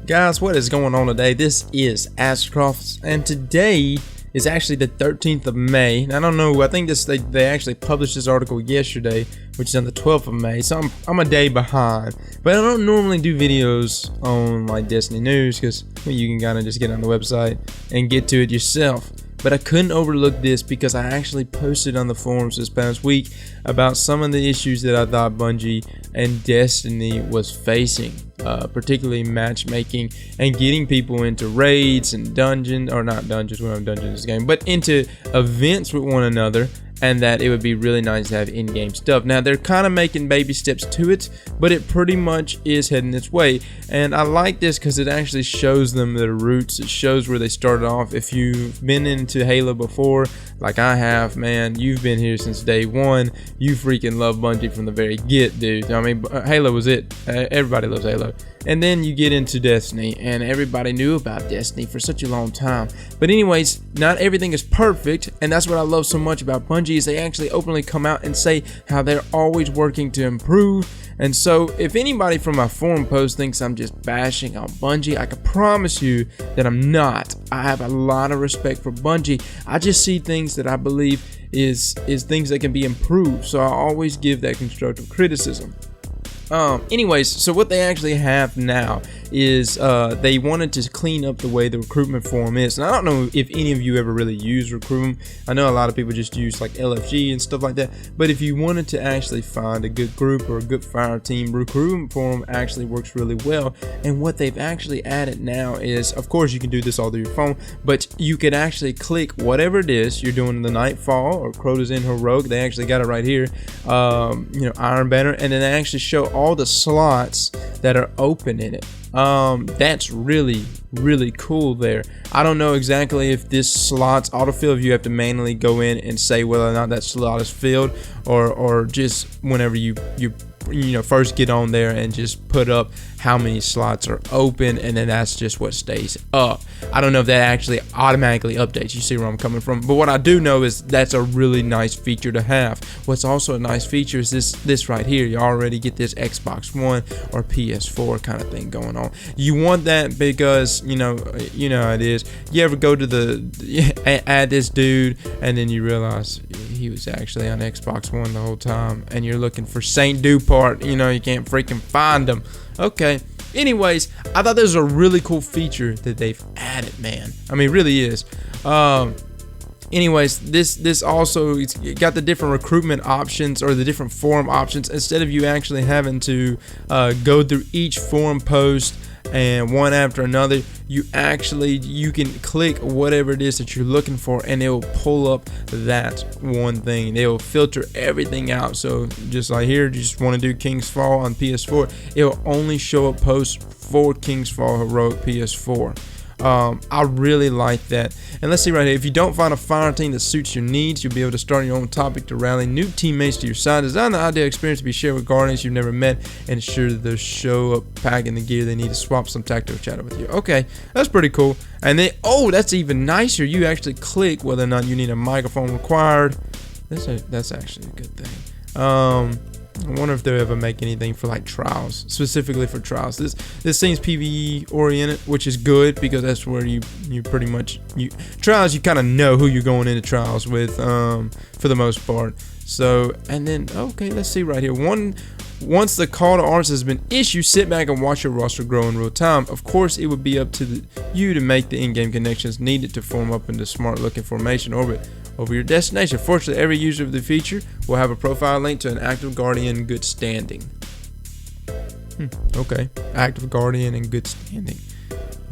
Guys, what is going on today? This is Ashcroft, and today is actually the 13th of May. And I don't know, I think they actually published this article yesterday, which is on the 12th of May, so I'm a day behind. But I don't normally do videos on like Destiny news because you can kind of just get on the website and get to it yourself. But I couldn't overlook this because I actually posted on the forums this past week about some of the issues that I thought Bungie and Destiny was facing, particularly matchmaking and getting people into raids and dungeons, or not dungeons, we don't have dungeons in this game, but into events with one another, and that it would be really nice to have in-game stuff. Now, they're kind of making baby steps to it, but it pretty much is heading its way. And I like this because it actually shows them their roots. It shows where they started off. If you've been into Halo before, like I have, man, you've been here since day one. You freaking love Bungie from the very get, dude. I mean, Halo was it. Everybody loves Halo. And then you get into Destiny, and everybody knew about Destiny for such a long time. But anyways, not everything is perfect, and that's what I love so much about Bungie is they actually openly come out and say how they're always working to improve. And so if anybody from my forum post thinks I'm just bashing on Bungie, I can promise you that I'm not. I have a lot of respect for Bungie. I just see things that I believe is things that can be improved, so I always give that constructive criticism. Anyways, so what they actually have now is they wanted to clean up the way the recruitment forum is. And I don't know if any of you ever really use recruitment. I know a lot of people just use like LFG and stuff like that, but if you wanted to actually find a good group or a good fire team, recruitment forum actually works really well. And what they've actually added now is, of course you can do this all through your phone, but you could actually click whatever it is you're doing in the Nightfall or Crota's in Heroic. They actually got it right here, Iron Banner, and then they actually show all the slots that are open in it. That's really cool there. I don't know exactly if this slot's autofill, if you have to manually go in and say whether or not that slot is filled, or just whenever you first get on there and just put up how many slots are open, and then that's just what stays up. I don't know if that actually automatically updates. You see where I'm coming from? But what I do know is that's a really nice feature to have. What's also a nice feature is this right here. You already get this Xbox One or PS4 kind of thing going on. You want that because you know how it is. You ever go to add this dude and then you realize he was actually on Xbox One the whole time, and you're looking for Saint Dupart, you can't freaking find him. Okay, anyways, I thought this was a really cool feature that they've added, man. I mean, it really is. Anyways, this also, it's got the different recruitment options or the different forum options. Instead of you actually having to go through each forum post and one after another, you can click whatever it is that you're looking for, and it will pull up that one thing. They will filter everything out. So just like here, you just want to do King's Fall on PS4, it will only show up posts for King's Fall Heroic PS4. I really like that. And let's see right here, if you don't find a fire team that suits your needs, you'll be able to start your own topic to rally new teammates to your side. Design the ideal experience to be shared with guardians you've never met, and ensure that they'll show up packing the gear they need to swap some tactical chatter with you. Okay, that's pretty cool. And then, that's even nicer. You actually click whether or not you need a microphone required. That's actually a good thing. I wonder if they'll ever make anything for like trials, specifically for trials. This seems PvE oriented, which is good because that's where you pretty much trials, you kind of know who you're going into trials with for the most part. So, and then okay, let's see right here. Once the call to arms has been issued, sit back and watch your roster grow in real time. Of course, it would be up to you to make the in-game connections needed to form up into smart-looking formation orbit over your destination. Fortunately, every user of the feature will have a profile link to an active guardian in good standing. Okay, active guardian in good standing.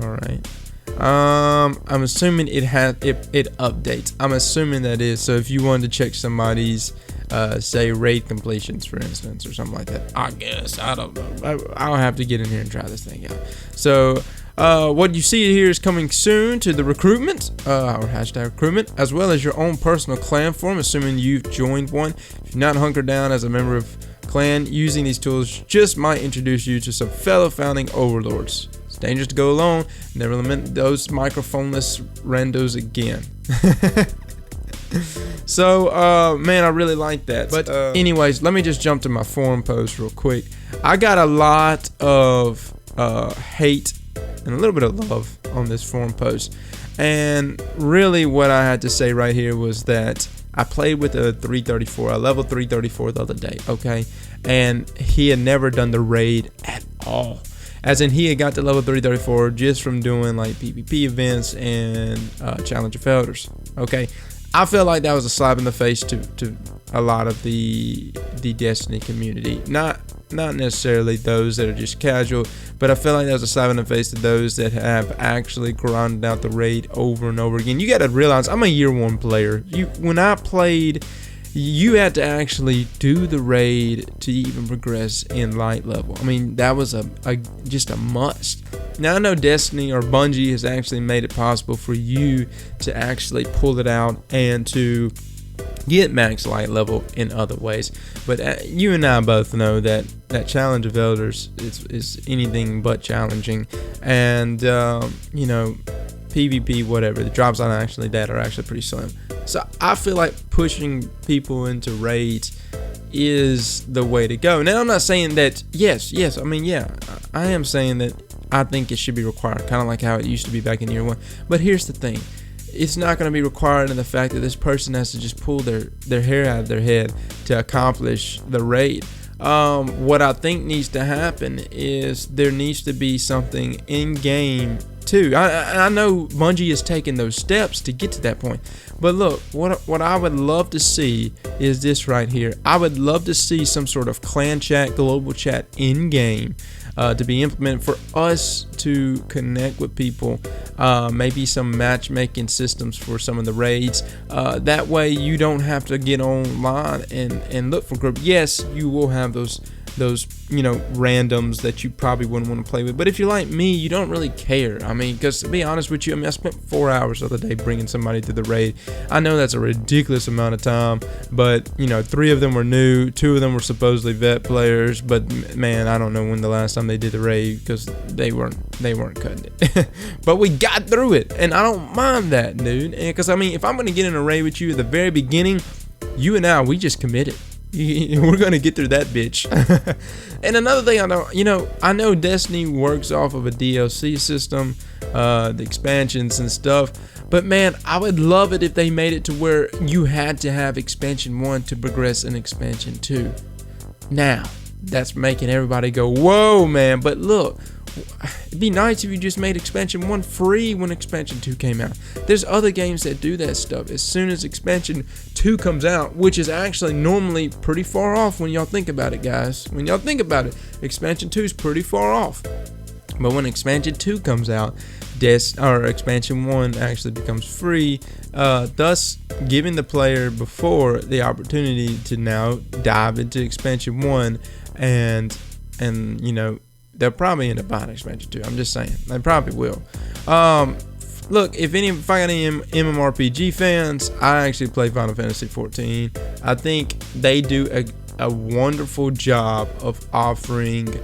All right. I'm assuming it updates. I'm assuming that is. So if you wanted to check somebody's say raid completions, for instance, or something like that, I guess, I don't know. I'll have to get in here and try this thing out. So what you see here is coming soon to the recruitment, or hashtag recruitment, as well as your own personal clan forum, assuming you've joined one. If you're not hunkered down as a member of clan, using these tools just might introduce you to some fellow founding overlords. It's dangerous to go alone. Never lament those microphoneless randos again. So, man, I really like that. But anyways, let me just jump to my forum post real quick. I got a lot of hate and a little bit of love on this forum post. And really what I had to say right here was that I played with a 334, a level 334 the other day, okay? And he had never done the raid at all. As in, he had got to level 334 just from doing like PvP events and Challenger Felders, okay? I felt like that was a slap in the face to a lot of the Destiny community. Not necessarily those that are just casual, but I feel like that was a slap in the face to those that have actually grinded out the raid over and over again. You got to realize, I'm a year one player. When I played, you had to actually do the raid to even progress in light level. I mean, that was just a must. Now I know Destiny or Bungie has actually made it possible for you to actually pull it out and to get max light level in other ways, but you and I both know that Challenge of Elders is anything but challenging, and you know, PvP, whatever, the drops on actually that are actually pretty slim. So I feel like pushing people into raids is the way to go. Now I'm not saying that yes, I mean, yeah, I am saying that I think it should be required, kind of like how it used to be back in year one. But here's the thing, it's not going to be required in the fact that this person has to just pull their hair out of their head to accomplish the raid. What I think needs to happen is there needs to be something in game too. I know Bungie is taking those steps to get to that point, but look, what I would love to see is this right here. I would love to see some sort of clan chat, global chat in game to be implemented for us to connect with people. Maybe some matchmaking systems for some of the raids. That way you don't have to get online and look for group. Yes, you will have those randoms that you probably wouldn't want to play with, but if you're like me, you don't really care. I mean, because to be honest with you, I spent 4 hours the other day bringing somebody to the raid. I know that's a ridiculous amount of time, but 3 of them were new, 2 of them were supposedly vet players, but man, I don't know when the last time they did the raid, because they weren't cutting it. But we got through it, and I don't mind that, dude, because I mean, if I'm going to get in a raid with you at the very beginning, you and I, we just committed. We're gonna get through that bitch. And another thing, I know Destiny works off of a DLC system, the expansions and stuff, but man, I would love it if they made it to where you had to have expansion 1 to progress in expansion 2. Now that's making everybody go, whoa, man. But look, it'd be nice if you just made expansion 1 free when expansion 2 came out. There's other games that do that stuff. As soon as expansion 2 comes out, which is actually normally pretty far off when y'all think about it, guys. When y'all think about it, expansion 2 is pretty far off. But when expansion 2 comes out, expansion 1 actually becomes free, thus giving the player before the opportunity to now dive into expansion 1 and they'll probably end up buying expansion 2. I'm just saying, they probably will. Look, if I got any MMORPG fans, I actually play Final Fantasy 14. I think they do a wonderful job of offering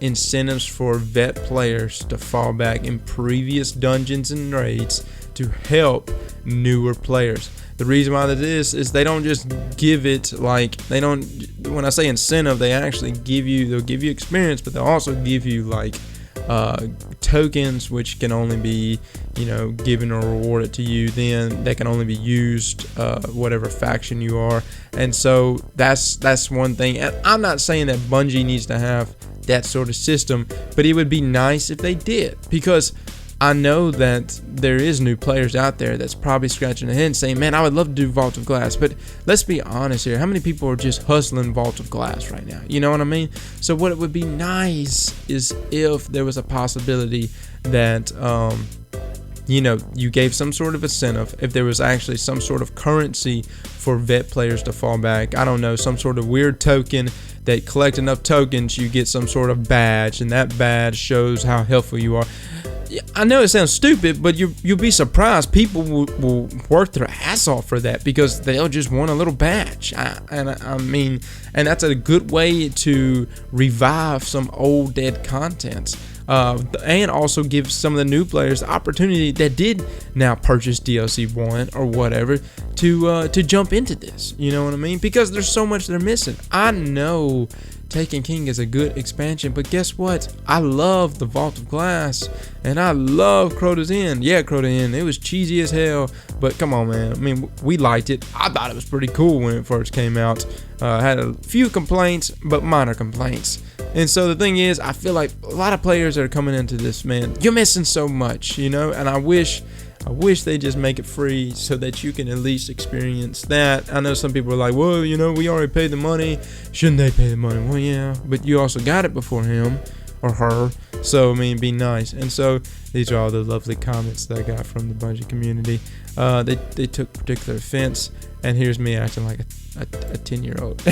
incentives for vet players to fall back in previous dungeons and raids to help newer players. The reason why that is they don't just give it when I say incentive, they actually they'll give you experience, but they'll also give you tokens, which can only be given or rewarded to you. Then they can only be used whatever faction you are, and so that's one thing. And I'm not saying that Bungie needs to have that sort of system, but it would be nice if they did, because I know that there is new players out there that's probably scratching their head and saying, man, I would love to do Vault of Glass. But let's be honest here. How many people are just hustling Vault of Glass right now? You know what I mean? So what it would be nice is if there was a possibility that, you gave some sort of incentive. If there was actually some sort of currency for vet players to fall back. I don't know, some sort of weird token that collect enough tokens, you get some sort of badge, and that badge shows how helpful you are. I know it sounds stupid, but you'll be surprised. People will work their ass off for that because they'll just want a little badge. And that's a good way to revive some old dead content. And also give some of the new players the opportunity that did now purchase DLC 1 or whatever to jump into this. You know what I mean? Because there's so much they're missing. I know Taken King is a good expansion, but guess what? I love the Vault of Glass, and I love Crota's Inn. Yeah, Crota Inn, it was cheesy as hell, but come on, man. I mean, we liked it. I thought it was pretty cool when it first came out. Had a few complaints, but minor complaints. And so the thing is, I feel like a lot of players that are coming into this, man, you're missing so much, you know, and I wish they just make it free so that you can at least experience that. I know some people are like, well, you know, we already paid the money. Shouldn't they pay the money? Well, yeah, but you also got it before him or her. So, I mean, be nice. And so these are all the lovely comments that I got from the Bungie community. They took particular offense, and here's me acting like a 10-year-old.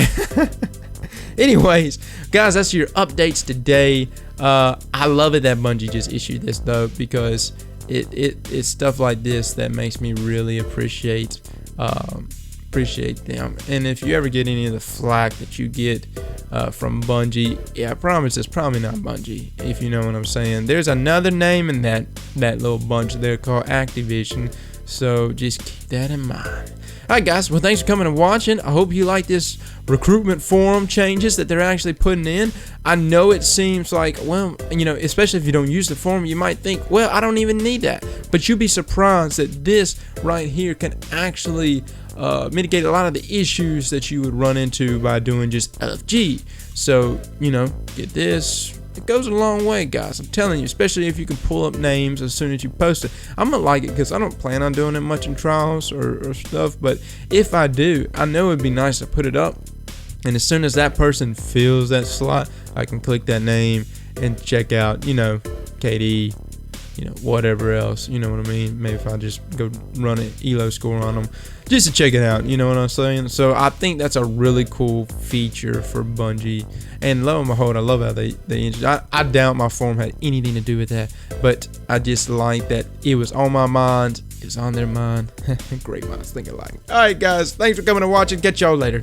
Anyways, guys, that's your updates today. I love it that Bungie just issued this, though, because it's stuff like this that makes me really appreciate them. And if you ever get any of the flack that you get from Bungie, yeah, I promise it's probably not Bungie, if you know what I'm saying. There's another name in that little bunch there called Activision, so just keep that in mind. Alright guys, well thanks for coming and watching. I hope you like this recruitment forum changes that they're actually putting in. I know it seems like, well, you know, especially if you don't use the forum, you might think, well, I don't even need that. But you'd be surprised that this right here can actually mitigate a lot of the issues that you would run into by doing just LFG. So, you know, get this. It goes a long way, guys. I'm telling you, especially if you can pull up names as soon as you post it. I'm gonna like it because I don't plan on doing it much in trials or stuff, but if I do, I know it'd be nice to put it up, and as soon as that person fills that slot, I can click that name and check out, you know, KD, you know, whatever else, you know what I mean. Maybe if I just go run an ELO score on them just to check it out, you know what I'm saying. So I think that's a really cool feature for Bungie, and lo and behold, I love how they introduced. I doubt my forum had anything to do with that, but I just like that it was on my mind, it was on their mind. Great minds think alike. All right guys, thanks for coming and watching. Catch y'all later.